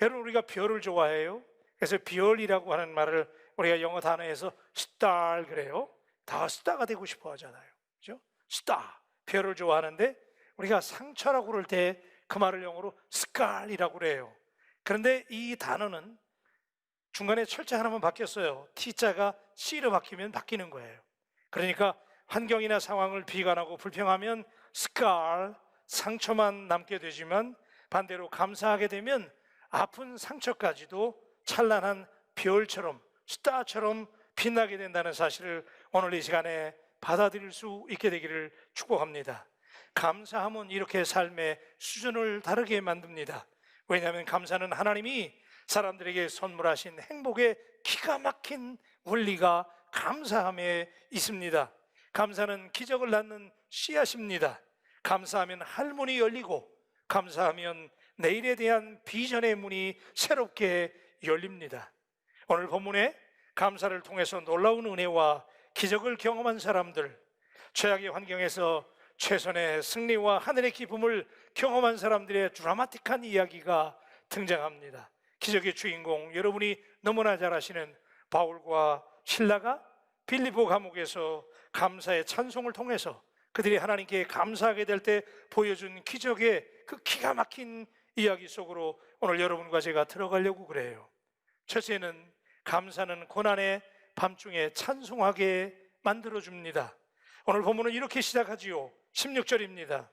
여러분, 우리가 별을 좋아해요. 그래서 별이라고 하는 말을 우리가 영어 단어에서 star 그래요. 다 스타가 되고 싶어 하잖아요. 그죠? 스타, 별을 좋아하는데 우리가 상처라고 그럴 때 그 말을 영어로 scar이라고 그래요. 그런데 이 단어는 중간에 철자 하나만 바뀌었어요. T자가 C로 바뀌면 바뀌는 거예요. 그러니까 환경이나 상황을 비관하고 불평하면 scar, 상처만 남게 되지만 반대로 감사하게 되면 아픈 상처까지도 찬란한 별처럼, 스타처럼 빛나게 된다는 사실을 오늘 이 시간에 받아들일 수 있게 되기를 축복합니다. 감사함은 이렇게 삶의 수준을 다르게 만듭니다. 왜냐하면 감사는 하나님이 사람들에게 선물하신 행복의 기가 막힌 원리가 감사함에 있습니다. 감사는 기적을 낳는 씨앗입니다. 감사하면 할문이 열리고, 감사하면 내일에 대한 비전의 문이 새롭게 열립니다. 오늘 본문에 감사를 통해서 놀라운 은혜와 기적을 경험한 사람들, 최악의 환경에서 최선의 승리와 하늘의 기쁨을 경험한 사람들의 드라마틱한 이야기가 등장합니다. 기적의 주인공, 여러분이 너무나 잘 아시는 바울과 실라가 빌립보 감옥에서 감사의 찬송을 통해서 그들이 하나님께 감사하게 될 때 보여준 기적의 그 기가 막힌 이야기 속으로 오늘 여러분과 제가 들어가려고 그래요. 첫째는 감사는 고난의 밤중에 찬송하게 만들어줍니다. 오늘 본문은 이렇게 시작하지요. 16절입니다.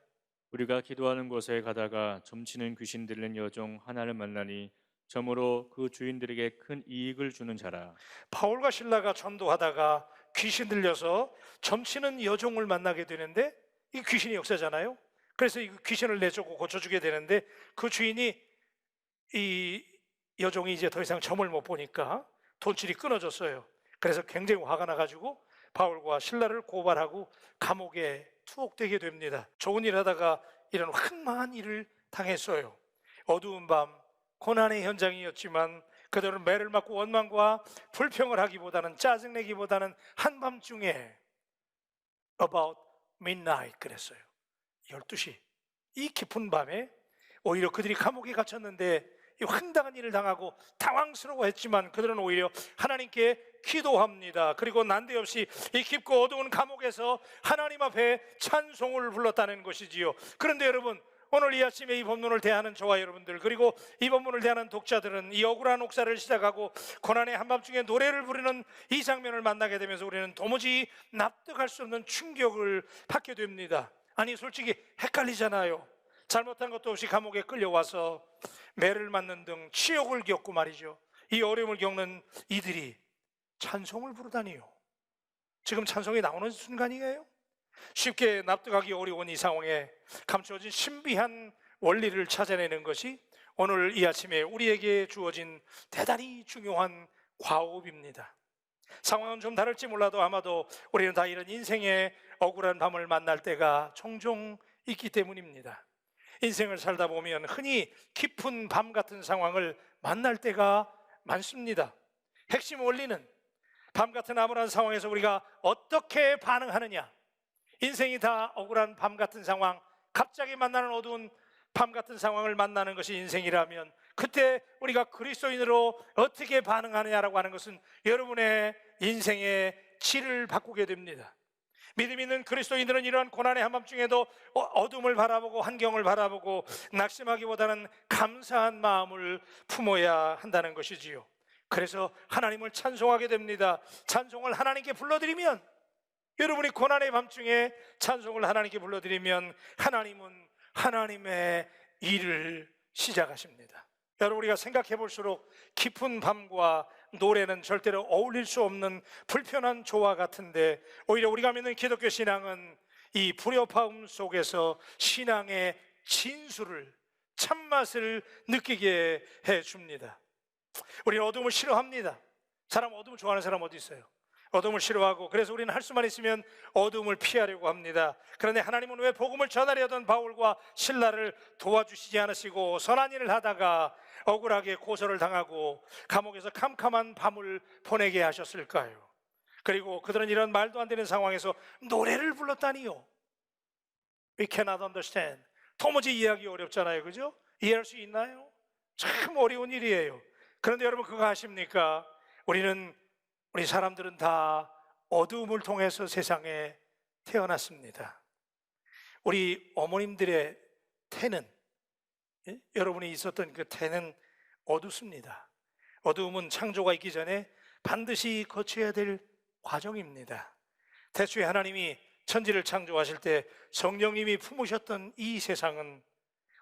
우리가 기도하는 곳에 가다가 점치는 귀신 들린 여종 하나를 만나니 점으로 그 주인들에게 큰 이익을 주는 자라. 바울과 실라가 전도하다가 귀신 들려서 점치는 여종을 만나게 되는데, 이 귀신이 역사잖아요. 그래서 이 귀신을 내쫓고 고쳐주게 되는데, 그 주인이 이 여종이 이제 더 이상 점을 못 보니까 돈줄이 끊어졌어요. 그래서 굉장히 화가 나가지고 바울과 실라를 고발하고 감옥에 투옥되게 됩니다. 좋은 일 하다가 이런 황망한 일을 당했어요. 어두운 밤, 고난의 현장이었지만 그들은 매를 맞고 원망과 불평을 하기보다는, 짜증내기보다는 한밤중에 about midnight 그랬어요. 12시, 이 깊은 밤에 오히려 그들이 감옥에 갇혔는데 이 황당한 일을 당하고 당황스러워했지만 그들은 오히려 하나님께 기도합니다. 그리고 난데없이 이 깊고 어두운 감옥에서 하나님 앞에 찬송을 불렀다는 것이지요. 그런데 여러분, 오늘 이 아침에 이 본문을 대하는 저와 여러분들, 그리고 이 본문을 대하는 독자들은 이 억울한 옥사를 시작하고 고난의 한밤중에 노래를 부르는 이 장면을 만나게 되면서 우리는 도무지 납득할 수 없는 충격을 받게 됩니다. 아니, 솔직히 헷갈리잖아요. 잘못한 것도 없이 감옥에 끌려와서 매를 맞는 등 치욕을 겪고 말이죠, 이 어려움을 겪는 이들이 찬송을 부르다니요. 지금 찬송이 나오는 순간이에요. 쉽게 납득하기 어려운 이 상황에 감추어진 신비한 원리를 찾아내는 것이 오늘 이 아침에 우리에게 주어진 대단히 중요한 과업입니다. 상황은 좀 다를지 몰라도 아마도 우리는 다 이런 인생의 억울한 밤을 만날 때가 종종 있기 때문입니다. 인생을 살다 보면 흔히 깊은 밤 같은 상황을 만날 때가 많습니다. 핵심 원리는 밤 같은 암울한 상황에서 우리가 어떻게 반응하느냐. 인생이 다 억울한 밤 같은 상황, 갑자기 만나는 어두운 밤 같은 상황을 만나는 것이 인생이라면 그때 우리가 그리스도인으로 어떻게 반응하느냐라고 하는 것은 여러분의 인생의 질을 바꾸게 됩니다. 믿음 있는 그리스도인들은 이러한 고난의 한밤중에도 어둠을 바라보고 환경을 바라보고 낙심하기보다는 감사한 마음을 품어야 한다는 것이지요. 그래서 하나님을 찬송하게 됩니다. 찬송을 하나님께 불러드리면, 여러분이 고난의 밤중에 찬송을 하나님께 불러드리면 하나님은 하나님의 일을 시작하십니다. 여러분, 우리가 생각해 볼수록 깊은 밤과 노래는 절대로 어울릴 수 없는 불편한 조화 같은데, 오히려 우리가 믿는 기독교 신앙은 이 불협화음 속에서 신앙의 진수를, 참맛을 느끼게 해줍니다. 우리는 어둠을 싫어합니다. 어둠을 좋아하는 사람 어디 있어요? 어둠을 싫어하고, 그래서 우리는 할 수만 있으면 어둠을 피하려고 합니다. 그런데 하나님은 왜 복음을 전하려던 바울과 실라를 도와주시지 않으시고 선한 일을 하다가 억울하게 고소를 당하고 감옥에서 캄캄한 밤을 보내게 하셨을까요? 그리고 그들은 이런 말도 안 되는 상황에서 노래를 불렀다니요. We cannot understand. 도무지 이해하기 어렵잖아요, 그죠? 이해할 수 있나요? 참 어려운 일이에요. 그런데 여러분 그거 아십니까? 우리 사람들은 다 어두움을 통해서 세상에 태어났습니다. 우리 어머님들의 태는, 여러분이 있었던 그 태는 어둡습니다. 어두움은 창조가 있기 전에 반드시 거쳐야 될 과정입니다. 태초에 하나님이 천지를 창조하실 때 성령님이 품으셨던 이 세상은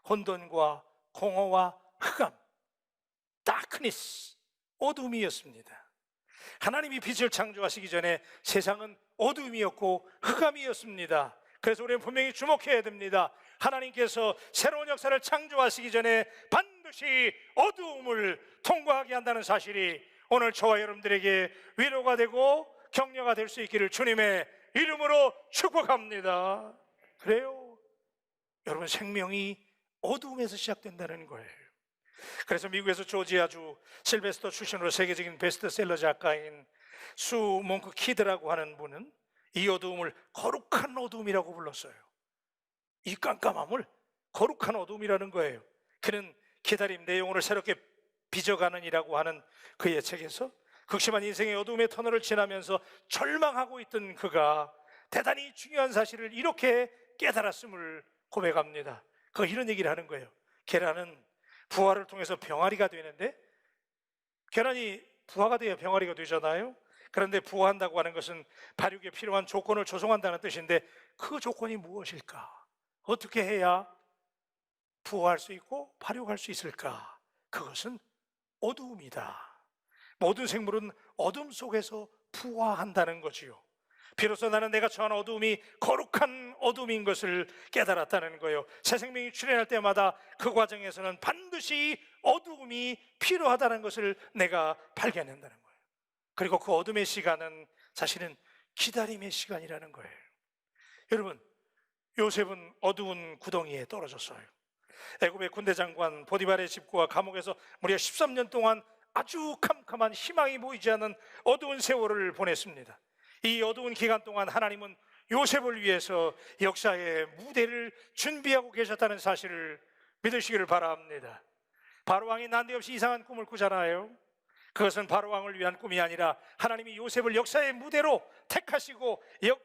혼돈과 공허와 흑암, 다크니스, 어둠이었습니다. 하나님이 빛을 창조하시기 전에 세상은 어둠이었고 흑암이었습니다. 그래서 우리는 분명히 주목해야 됩니다. 하나님께서 새로운 역사를 창조하시기 전에 반드시 어두움을 통과하게 한다는 사실이 오늘 저와 여러분들에게 위로가 되고 격려가 될 수 있기를 주님의 이름으로 축복합니다. 그래요, 여러분, 생명이 어두움에서 시작된다는 거예요. 그래서 미국에서 조지아주 실베스터 출신으로 세계적인 베스트셀러 작가인 수 몽크 키드라고 하는 분은 이 어두움을 거룩한 어두움이라고 불렀어요. 이 깜깜함을 거룩한 어두움이라는 거예요. 그는 기다림, 내 영혼을 새롭게 빚어가는 이라고 하는 그의 책에서 극심한 인생의 어두움의 터널을 지나면서 절망하고 있던 그가 대단히 중요한 사실을 이렇게 깨달았음을 고백합니다. 그가 이런 얘기를 하는 거예요. 계란은 부화를 통해서 병아리가 되는데, 계란이 부화가 돼야 병아리가 되잖아요. 그런데 부화한다고 하는 것은 발육에 필요한 조건을 조성한다는 뜻인데, 그 조건이 무엇일까? 어떻게 해야 부화할 수 있고 발육할 수 있을까? 그것은 어두움이다. 모든 생물은 어둠 속에서 부화한다는 거지요. 비로소 나는 내가 처한 어두움이 거룩한 어둠인 것을 깨달았다는 거예요. 새 생명이 출현할 때마다 그 과정에서는 반드시 어두움이 필요하다는 것을 내가 발견한다는 거예요. 그리고 그 어둠의 시간은 사실은 기다림의 시간이라는 거예요. 여러분, 요셉은 어두운 구덩이에 떨어졌어요. 애굽의 군대 장관 보디발의 집구와 감옥에서 무려 13년 동안 아주 캄캄한 희망이 보이지 않는 어두운 세월을 보냈습니다. 이 어두운 기간 동안 하나님은 요셉을 위해서 역사의 무대를 준비하고 계셨다는 사실을 믿으시기를 바랍니다. 바로왕이 난데없이 이상한 꿈을 꾸잖아요. 그것은 바로왕을 위한 꿈이 아니라 하나님이 요셉을 역사의 무대로 택하시고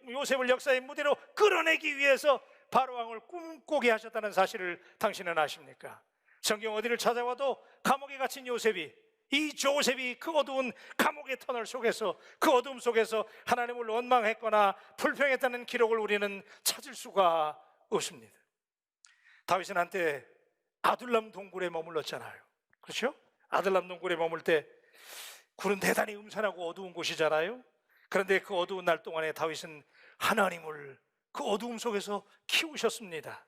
요셉을 역사의 무대로 끌어내기 위해서 바로왕을 꿈꾸게 하셨다는 사실을 당신은 아십니까? 성경 어디를 찾아와도 감옥에 갇힌 이 조셉이 그 어두운 감옥의 터널 속에서, 그 어둠 속에서 하나님을 원망했거나 불평했다는 기록을 우리는 찾을 수가 없습니다. 다윗은 한때 아둘람 동굴에 머물렀잖아요. 그렇죠? 아둘람 동굴에 머물 때 굴은 대단히 음산하고 어두운 곳이잖아요. 그런데 그 어두운 날 동안에 다윗은 하나님을 그 어두움 속에서 키우셨습니다.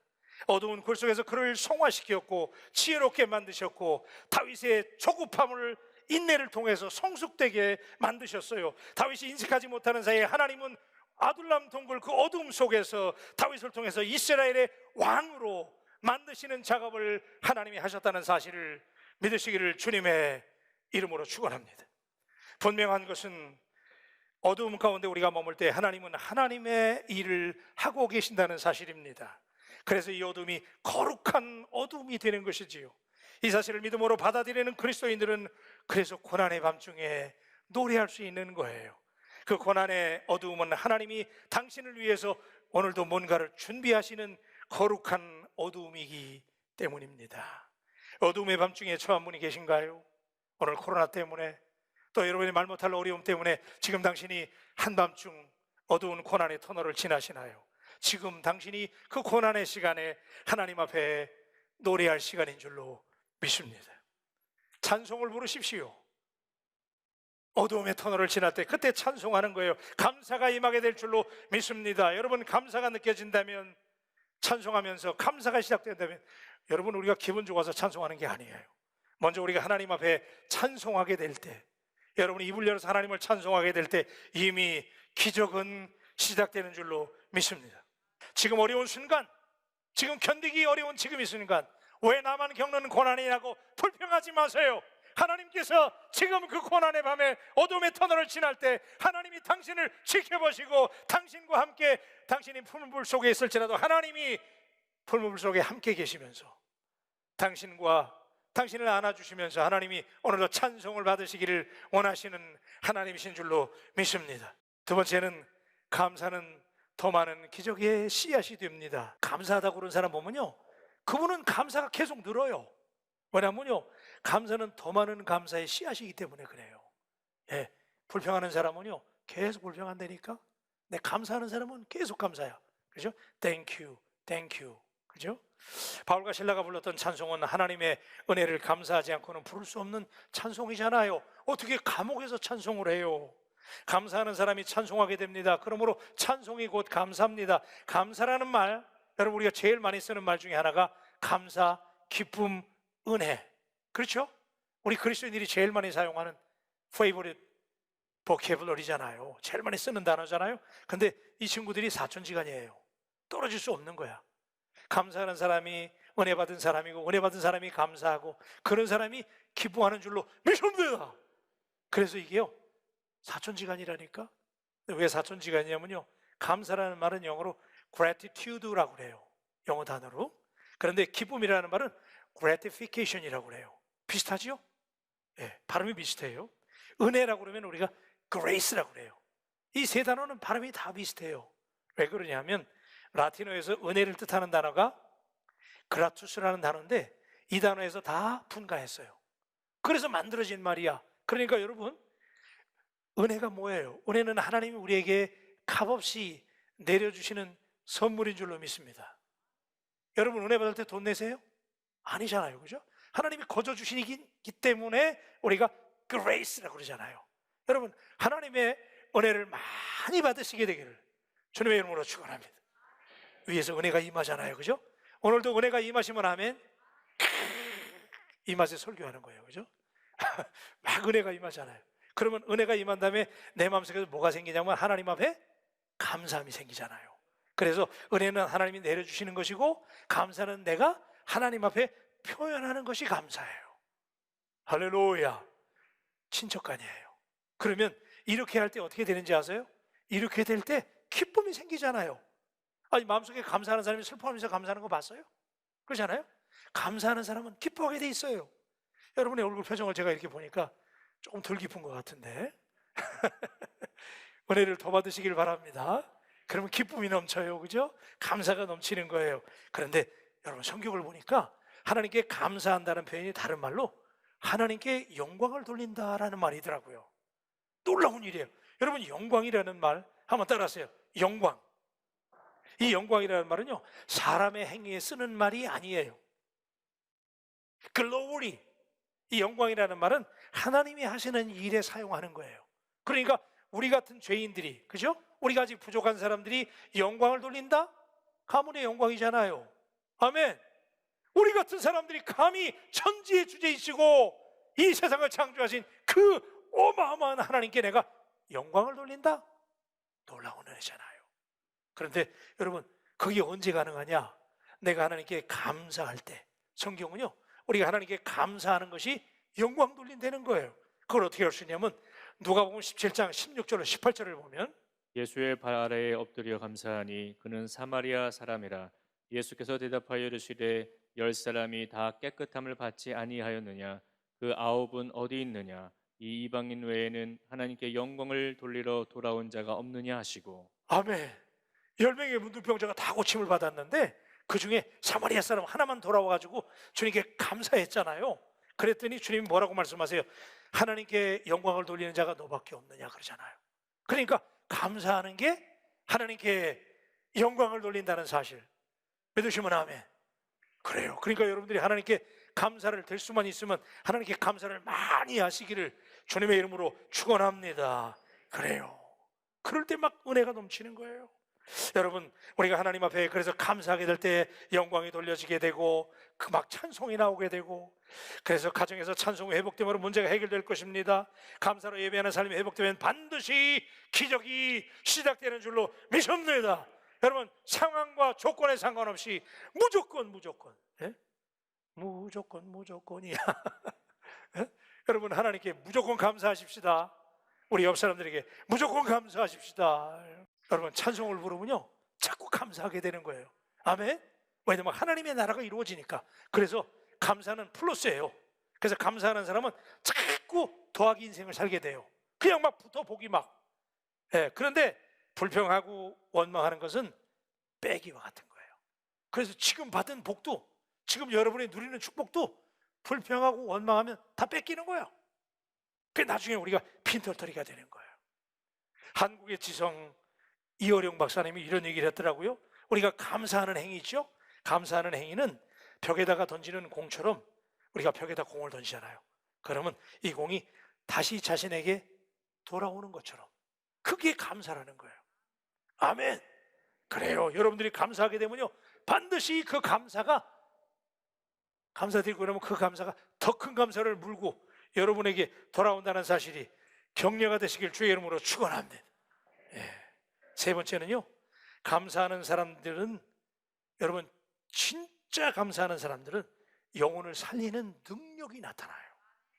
어두운 굴 속에서 그를 성화시켰고 지혜롭게 만드셨고 다윗의 조급함을 인내를 통해서 성숙되게 만드셨어요. 다윗이 인식하지 못하는 사이에 하나님은 아둘람 동굴 그 어둠 속에서 다윗을 통해서 이스라엘의 왕으로 만드시는 작업을 하나님이 하셨다는 사실을 믿으시기를 주님의 이름으로 축원합니다. 분명한 것은 어두움 가운데 우리가 머물 때 하나님은 하나님의 일을 하고 계신다는 사실입니다. 그래서 이 어둠이 거룩한 어둠이 되는 것이지요. 이 사실을 믿음으로 받아들이는 그리스도인들은 그래서 고난의 밤중에 노래할 수 있는 거예요. 그 고난의 어두움은 하나님이 당신을 위해서 오늘도 뭔가를 준비하시는 거룩한 어두움이기 때문입니다. 어두움의 밤중에 처한 분이 계신가요? 오늘 코로나 때문에, 또 여러분이 말 못할 어려움 때문에 지금 당신이 한밤중 어두운 고난의 터널을 지나시나요? 지금 당신이 그 고난의 시간에 하나님 앞에 노래할 시간인 줄로 믿습니다. 찬송을 부르십시오. 어두움의 터널을 지날 때 그때 찬송하는 거예요. 감사가 임하게 될 줄로 믿습니다. 여러분, 감사가 느껴진다면, 찬송하면서 감사가 시작된다면, 여러분, 우리가 기분 좋아서 찬송하는 게 아니에요. 먼저 우리가 하나님 앞에 찬송하게 될 때, 여러분이 입을 열어서 하나님을 찬송하게 될 때 이미 기적은 시작되는 줄로 믿습니다. 지금 어려운 순간, 지금 견디기 어려운 지금 이 순간, 왜 나만 겪는 고난이라고 불평하지 마세요. 하나님께서 지금 그 고난의 밤에 어둠의 터널을 지날 때 하나님이 당신을 지켜보시고 당신과 함께, 당신이 풀무불 속에 있을지라도 하나님이 풀무불 속에 함께 계시면서 당신과 당신을 안아주시면서 하나님이 오늘도 찬송을 받으시기를 원하시는 하나님이신 줄로 믿습니다. 두 번째는 감사는 더 많은 기적의 씨앗이 됩니다. 감사하다고 그런 사람 보면요, 그분은 감사가 계속 늘어요. 왜냐면요, 감사는 더 많은 감사의 씨앗이기 때문에 그래요. 예, 불평하는 사람은요 계속 불평한다니까. 네, 감사하는 사람은 계속 감사야. 그죠? Thank you, thank you. 그죠? 바울과 실라가 불렀던 찬송은 하나님의 은혜를 감사하지 않고는 부를 수 없는 찬송이잖아요. 어떻게 감옥에서 찬송을 해요? 감사하는 사람이 찬송하게 됩니다. 그러므로 찬송이 곧 감사입니다. 감사라는 말, 여러분 우리가 제일 많이 쓰는 말 중에 하나가 감사, 기쁨, 은혜. 그렇죠? 우리 그리스도인들이 제일 많이 사용하는 favorite vocabulary잖아요. 제일 많이 쓰는 단어잖아요. 근데 이 친구들이 사촌지간이에요. 떨어질 수 없는 거야. 감사하는 사람이 은혜 받은 사람이고, 은혜 받은 사람이 감사하고, 그런 사람이 기뻐하는 줄로 믿습니다. 그래서 이게요 사촌지간이라니까. 왜 사촌지간이냐면요, 감사라는 말은 영어로 gratitude라고 그래요, 영어 단어로. 그런데 기쁨이라는 말은 gratification이라고 그래요. 비슷하죠? 예, 발음이 비슷해요. 은혜라고 그러면 우리가 grace라고 그래요. 이 세 단어는 발음이 다 비슷해요. 왜 그러냐면 라틴어에서 은혜를 뜻하는 단어가 그라투스라는 단어인데 이 단어에서 다 분가했어요. 그래서 만들어진 말이야. 그러니까 여러분, 은혜가 뭐예요? 은혜는 하나님이 우리에게 값없이 내려주시는 선물인 줄로 믿습니다. 여러분 은혜 받을 때 돈 내세요? 아니잖아요. 그죠? 하나님이 거저 주시기 때문에 우리가 grace라고 그러잖아요. 여러분 하나님의 은혜를 많이 받으시게 되기를 주님의 이름으로 축원합니다. 위에서 은혜가 임하잖아요. 그죠? 오늘도 은혜가 임하시면 아멘. 이 맛에 설교하는 거예요. 그죠? 막 은혜가 임하잖아요. 그러면 은혜가 임한 다음에 내 마음속에서 뭐가 생기냐면 하나님 앞에 감사함이 생기잖아요. 그래서 은혜는 하나님이 내려주시는 것이고 감사는 내가 하나님 앞에 표현하는 것이 감사예요. 할렐루야. 친척간이에요. 그러면 이렇게 할 때 어떻게 되는지 아세요? 이렇게 될 때 기쁨이 생기잖아요. 아니 마음속에 감사하는 사람이 슬퍼하면서 감사하는 거 봤어요? 그렇잖아요? 감사하는 사람은 기뻐하게 돼 있어요. 여러분의 얼굴 표정을 제가 이렇게 보니까 조금 덜 기쁜 것 같은데 은혜를 더 받으시길 바랍니다. 그러면 기쁨이 넘쳐요. 그죠? 감사가 넘치는 거예요. 그런데 여러분 성경을 보니까 하나님께 감사한다는 표현이 다른 말로 하나님께 영광을 돌린다라는 말이더라고요. 놀라운 일이에요. 여러분 영광이라는 말 한번 따라하세요. 영광. 이 영광이라는 말은요 사람의 행위에 쓰는 말이 아니에요. glory. 이 영광이라는 말은 하나님이 하시는 일에 사용하는 거예요. 그러니까 우리 같은 죄인들이, 그죠? 우리가 아직 부족한 사람들이 영광을 돌린다? 가문의 영광이잖아요. 아멘. 우리 같은 사람들이 감히 천지의 주제이시고 이 세상을 창조하신 그 어마어마한 하나님께 내가 영광을 돌린다? 놀라운 은혜잖아요. 그런데 여러분 그게 언제 가능하냐? 내가 하나님께 감사할 때. 성경은요 우리가 하나님께 감사하는 것이 영광 돌린다는 거예요. 그걸 어떻게 할 수 있냐면 누가복음 17장 16절로 18절을 보면 예수의 발 아래에 엎드려 감사하니 그는 사마리아 사람이라. 예수께서 대답하여 이르시되 10사람이 다 깨끗함을 받지 아니하였느냐? 그 9은 어디 있느냐? 이 이방인 외에는 하나님께 영광을 돌리러 돌아온 자가 없느냐 하시고. 아멘. 10명의 문둥병자가 다 고침을 받았는데 그 중에 사마리아 사람 하나만 돌아와가지고 주님께 감사했잖아요. 그랬더니 주님이 뭐라고 말씀하세요? 하나님께 영광을 돌리는 자가 너밖에 없느냐 그러잖아요. 그러니까 감사하는 게 하나님께 영광을 돌린다는 사실 믿으시면 아멘. 그래요. 그러니까 여러분들이 하나님께 감사를 될 수만 있으면 하나님께 감사를 많이 하시기를 주님의 이름으로 축원합니다. 그래요. 그럴 때 막 은혜가 넘치는 거예요. 여러분 우리가 하나님 앞에 그래서 감사하게 될 때 영광이 돌려지게 되고 그 막 찬송이 나오게 되고 그래서 가정에서 찬송이 회복되면 문제가 해결될 것입니다. 감사로 예배하는 삶이 회복되면 반드시 기적이 시작되는 줄로 믿습니다. 여러분 상황과 조건에 상관없이 무조건 예? 무조건이야. 예? 여러분 하나님께 무조건 감사하십시다. 우리 옆 사람들에게 무조건 감사하십시다. 여러분 찬송을 부르면요 자꾸 감사하게 되는 거예요. 아멘. 왜냐면 하나님의 나라가 이루어지니까. 그래서 감사는 플러스예요. 그래서 감사하는 사람은 자꾸 더하기 인생을 살게 돼요. 그냥 막 붙어 보기 막. 예, 그런데 불평하고 원망하는 것은 빼기와 같은 거예요. 그래서 지금 받은 복도, 지금 여러분이 누리는 축복도 불평하고 원망하면 다 뺏기는 거예요. 그 나중에 우리가 핀털터리가 되는 거예요. 한국의 지성 이어령 박사님이 이런 얘기를 했더라고요. 우리가 감사하는 행위 있죠? 감사하는 행위는 벽에다가 던지는 공처럼 우리가 벽에다 공을 던지잖아요. 그러면 이 공이 다시 자신에게 돌아오는 것처럼, 그게 감사라는 거예요. 아멘. 그래요. 여러분들이 감사하게 되면요, 반드시 그 감사가, 감사드리고 그러면 그 감사가 더 큰 감사를 물고 여러분에게 돌아온다는 사실이 격려가 되시길 주의 이름으로 축원합니다. 예. 세 번째는요, 감사하는 사람들은, 여러분 진짜 감사하는 사람들은 영혼을 살리는 능력이 나타나요.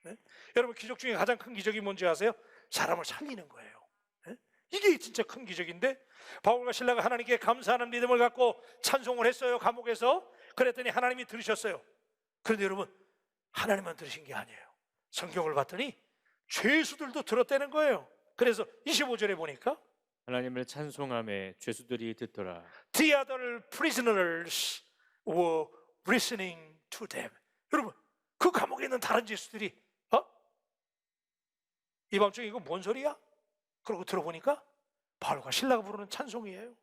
네? 여러분 기적 중에 가장 큰 기적이 뭔지 아세요? 사람을 살리는 거예요. 네? 이게 진짜 큰 기적인데, 바울과 신라가 하나님께 감사하는 믿음을 갖고 찬송을 했어요. 감옥에서. 그랬더니 하나님이 들으셨어요. 그런데 여러분, 하나님만 들으신 게 아니에요. 성경을 봤더니 죄수들도 들었다는 거예요. 그래서 25절에 보니까 하나님을 찬송하며 죄수들이 듣더라. The other prisoners were listening to them. 여러분, 그 감옥에 있는 다른 죄수들이 이 밤중에 이거 뭔 소리야? 그러고 들어보니까 바울과 신라가 부르는 찬송이에요.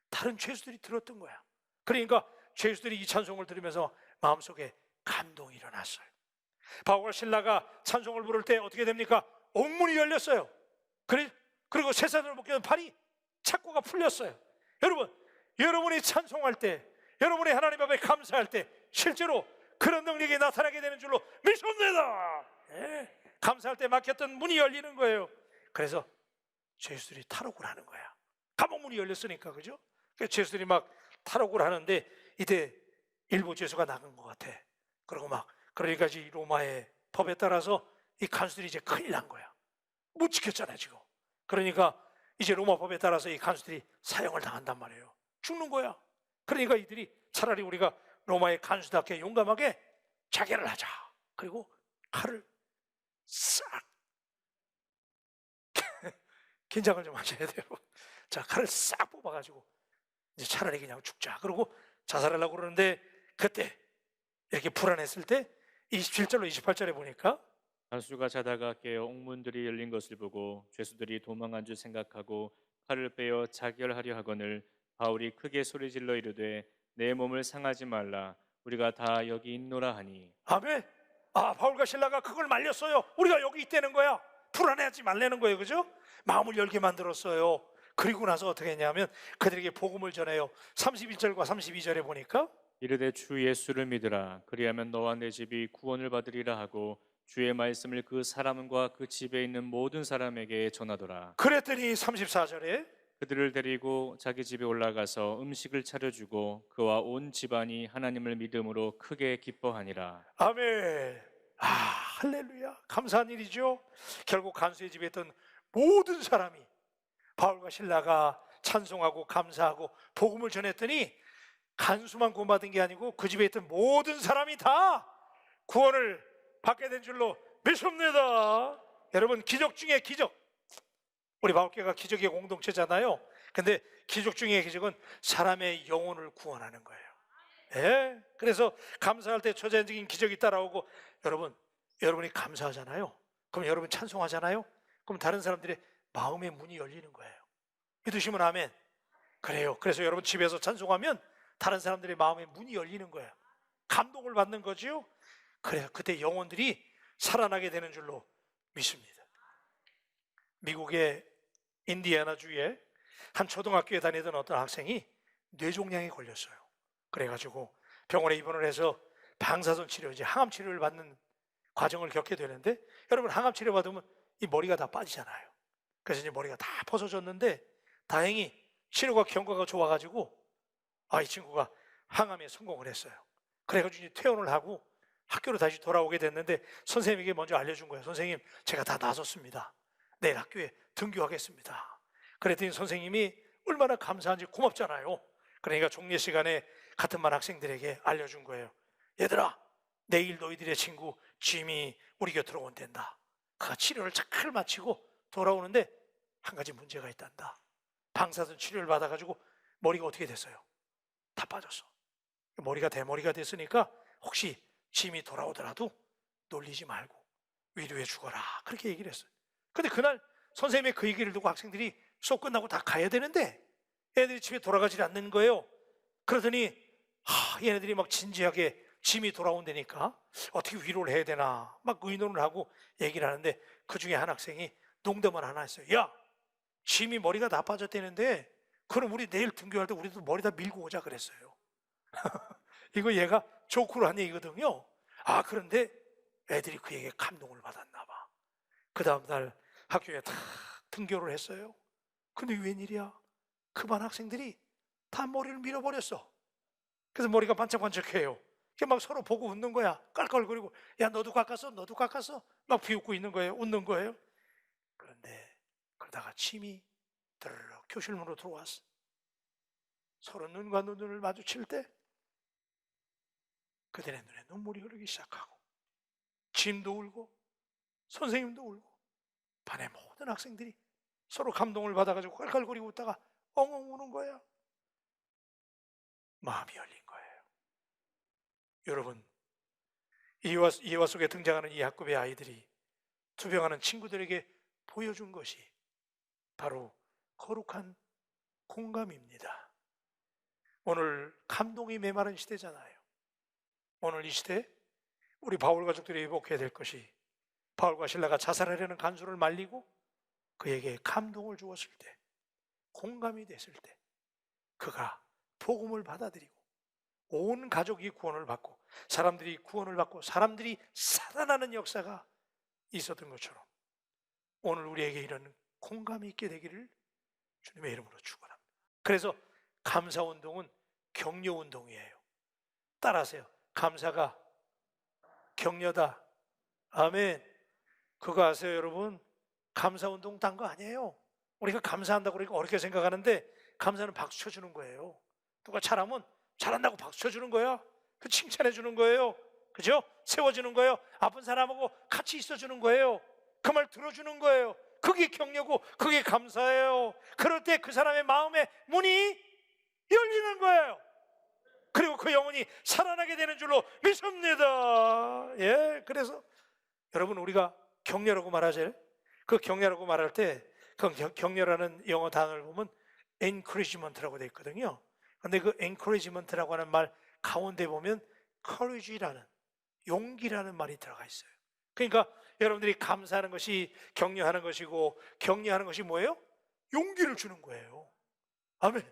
다른 죄수들이 들었던 거야. 그러니까 죄수들이 이 찬송을 들으면서 마음속에 감동이 일어났어요. 바울과 신라가 찬송을 부를 때 어떻게 됩니까? 옥문이 열렸어요. 그리고 세상을 묶여있는 팔이 착고가 풀렸어요. 여러분, 여러분이 찬송할 때, 여러분이 하나님 앞에 감사할 때 실제로 그런 능력이 나타나게 되는 줄로 믿습니다. 예, 감사할 때 막혔던 문이 열리는 거예요. 그래서 죄수들이 탈옥을 하는 거야. 감옥 문이 열렸으니까, 그죠? 그래서 죄수들이 막 탈옥을 하는데 이때 일부 죄수가 나간 것 같아. 그러니까 이 로마의 법에 따라서 이 간수들이 이제 큰일 난 거야. 못 지켰잖아요 지금. 그러니까 이제 로마 법에 따라서 이 간수들이 사형을 당한단 말이에요. 죽는 거야. 그러니까 이들이 차라리 우리가 로마의 간수답게 용감하게 자결을 하자. 그리고 칼을 싹 긴장을 좀 하셔야 돼요. 자, 칼을 싹 뽑아가지고 이제 차라리 그냥 죽자. 그러고 자살하려고 그러는데, 그때 이렇게 불안했을 때 27절로 28절에 보니까 간수가 자다가 깨어 옥문들이 열린 것을 보고 죄수들이 도망한 줄 생각하고 칼을 빼어 자결하려 하거늘 바울이 크게 소리질러 이르되 내 몸을 상하지 말라, 우리가 다 여기 있노라 하니. 아멘. 바울과 신라가 그걸 말렸어요. 우리가 여기 있다는 거야. 불안해하지 말라는 거예요. 그죠? 마음을 열게 만들었어요. 그리고 나서 어떻게 했냐면 그들에게 복음을 전해요. 31절과 32절에 보니까 이르되 주 예수를 믿으라, 그리하면 너와 내 집이 구원을 받으리라 하고 주의 말씀을 그 사람과 그 집에 있는 모든 사람에게 전하더라. 그랬더니 34절에 그들을 데리고 자기 집에 올라가서 음식을 차려주고 그와 온 집안이 하나님을 믿음으로 크게 기뻐하니라. 아멘. 할렐루야. 감사한 일이죠. 결국 간수의 집에 있던 모든 사람이 바울과 신라가 찬송하고 감사하고 복음을 전했더니 간수만 구원받은 게 아니고 그 집에 있던 모든 사람이 다 구원을 받게 된 줄로 믿습니다. 여러분, 기적 중에 기적. 우리 바울교회가 기적의 공동체잖아요. 근데 기적 중에 기적은 사람의 영혼을 구원하는 거예요. 예? 그래서 감사할 때 초자연적인 기적이 따라오고, 여러분이 감사하잖아요. 그럼 여러분 찬송하잖아요. 그럼 다른 사람들의 마음의 문이 열리는 거예요. 믿으시면 아멘. 그래요. 그래서 여러분 집에서 찬송하면 다른 사람들의 마음의 문이 열리는 거예요. 감동을 받는 거지요. 그래서 그때 영혼들이 살아나게 되는 줄로 믿습니다. 미국의 인디애나주에 한 초등학교에 다니던 어떤 학생이 뇌종양에 걸렸어요. 그래가지고 병원에 입원을 해서 방사선 치료, 이제 항암 치료를 받는 과정을 겪게 되는데, 여러분 항암 치료 받으면 이 머리가 다 빠지잖아요. 그래서 이제 머리가 다 벗어졌는데 다행히 치료가 경과가 좋아가지고 이 친구가 항암에 성공을 했어요. 그래가지고 이제 퇴원을 하고 학교로 다시 돌아오게 됐는데 선생님에게 먼저 알려준 거예요. 선생님, 제가 다 나섰습니다. 내일 학교에 등교하겠습니다. 그랬더니 선생님이 얼마나 감사한지, 고맙잖아요. 그러니까 종례 시간에 같은 반 학생들에게 알려준 거예요. 얘들아, 내일 너희들의 친구 짐이 우리 곁으로 온댄다. 그가 치료를 잘 마치고 돌아오는데 한 가지 문제가 있단다. 방사선 치료를 받아가지고 머리가 어떻게 됐어요? 다 빠졌어. 머리가 대머리가 됐으니까 혹시 짐이 돌아오더라도 놀리지 말고 위로해 주거라, 그렇게 얘기를 했어요. 근데 그날 선생님의 그 얘기를 듣고 학생들이 수업 끝나고 다 가야 되는데 애들이 집에 돌아가지 않는 거예요. 그러더니 얘네들이 막 진지하게 짐이 돌아온다니까 어떻게 위로를 해야 되나 막 의논을 하고 얘기를 하는데 그 중에 한 학생이 농담을 하나 했어요. 야, 짐이 머리가 다 빠졌다는데 그럼 우리 내일 등교할 때 우리도 머리 다 밀고 오자 그랬어요. 이거 얘가 조크로 한 얘기거든요. 그런데 애들이 그 얘기에 감동을 받았나 봐. 그 다음날 학교에 다 등교를 했어요. 근데 웬일이야? 그 반 학생들이 다 머리를 밀어버렸어. 그래서 머리가 반짝반짝해요. 막 서로 보고 웃는 거야. 깔깔거리고, 야 너도 깎았어? 너도 깎았어? 막 비웃고 있는 거예요. 웃는 거예요. 그런데 그러다가 침이 드르륵 교실 문으로 들어왔어. 서로 눈과 눈을 마주칠 때 그들의 눈에 눈물이 흐르기 시작하고 짐도 울고 선생님도 울고 반의 모든 학생들이 서로 감동을 받아가지고 깔깔거리고 웃다가 엉엉 우는 거야. 마음이 열린 거예요. 여러분, 이해와 속에 등장하는 이 야곱의 아이들이 투병하는 친구들에게 보여준 것이 바로 거룩한 공감입니다. 오늘 감동이 메마른 시대잖아요. 오늘 이 시대 우리 바울 가족들이 회복해야 될 것이 바울과 실라가 자살하려는 간수를 말리고 그에게 감동을 주었을 때, 공감이 됐을 때 그가 복음을 받아들이고 온 가족이 구원을 받고 사람들이 구원을 받고 사람들이 살아나는 역사가 있었던 것처럼 오늘 우리에게 이런 공감이 있게 되기를 주님의 이름으로 축원합니다. 그래서 감사운동은 격려운동이에요. 따라하세요. 감사가 격려다. 아멘. 그거 아세요, 여러분? 감사운동 딴 거 아니에요. 우리가 감사한다고 그러니까 어렵게 생각하는데 감사는 박수 쳐주는 거예요. 누가 잘하면 잘한다고 박수 쳐주는 거야. 그 칭찬해 주는 거예요. 그죠? 세워주는 거예요. 아픈 사람하고 같이 있어주는 거예요. 그 말 들어주는 거예요. 그게 격려고 그게 감사예요. 그럴 때 그 사람의 마음의 문이 열리는 거예요. 그리고 그 영혼이 살아나게 되는 줄로 믿습니다. 예, 그래서 여러분 우리가 격려라고 말하죠. 그 격려라고 말할 때 그 격려라는 영어 단어를 보면 encouragement라고 되어 있거든요. 근데 그 encouragement라고 하는 말 가운데 보면 courage라는 용기라는 말이 들어가 있어요. 그러니까 여러분들이 감사하는 것이 격려하는 것이고 격려하는 것이 뭐예요? 용기를 주는 거예요. 아멘.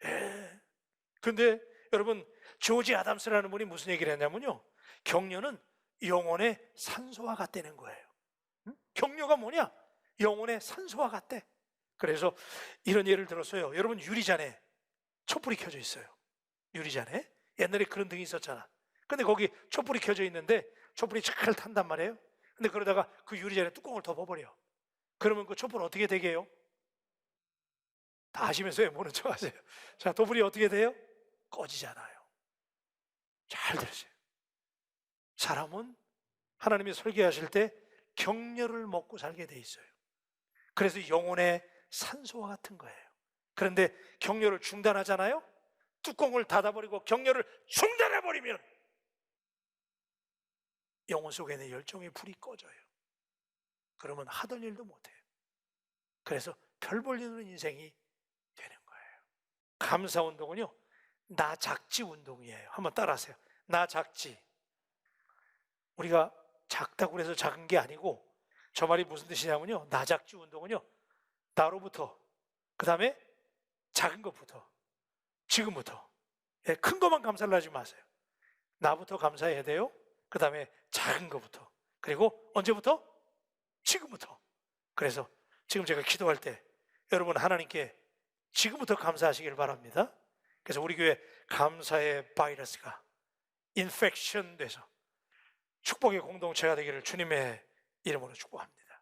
예. 근데 여러분 조지 아담스라는 분이 무슨 얘기를 했냐면요, 격려는 영혼의 산소와 같다는 거예요. 격려가 뭐냐? 영혼의 산소와 같대. 그래서 이런 예를 들었어요. 여러분 유리잔에 촛불이 켜져 있어요. 유리잔에 옛날에 그런 등이 있었잖아. 근데 거기 촛불이 켜져 있는데 촛불이 잘 탄단 말이에요. 근데 그러다가 그 유리잔에 뚜껑을 덮어버려. 그러면 그 촛불 어떻게 되게 해요? 다 아시면서 왜 모른 척 하세요? 자, 촛불이 어떻게 돼요? 꺼지잖아요. 잘 들으세요. 사람은 하나님이 설계하실 때 격려를 먹고 살게 돼 있어요. 그래서 영혼의 산소와 같은 거예요. 그런데 격려를 중단하잖아요. 뚜껑을 닫아버리고 격려를 중단해버리면 영혼 속에 있는 열정의 불이 꺼져요. 그러면 하던 일도 못해요. 그래서 별 볼 일 없는 인생이 되는 거예요. 감사운동은요, 나 작지 운동이에요. 한번 따라하세요. 나 작지. 우리가 작다고 해서 작은 게 아니고, 저 말이 무슨 뜻이냐면요, 나 작지 운동은요, 나로부터, 그 다음에 작은 것부터, 지금부터, 큰 것만 감사를 하지 마세요. 나부터 감사해야 돼요. 그 다음에 작은 것부터, 그리고 언제부터? 지금부터. 그래서 지금 제가 기도할 때 여러분 하나님께 지금부터 감사하시길 바랍니다. 그래서 우리 교회 감사의 바이러스가 인펙션 돼서 축복의 공동체가 되기를 주님의 이름으로 축복합니다.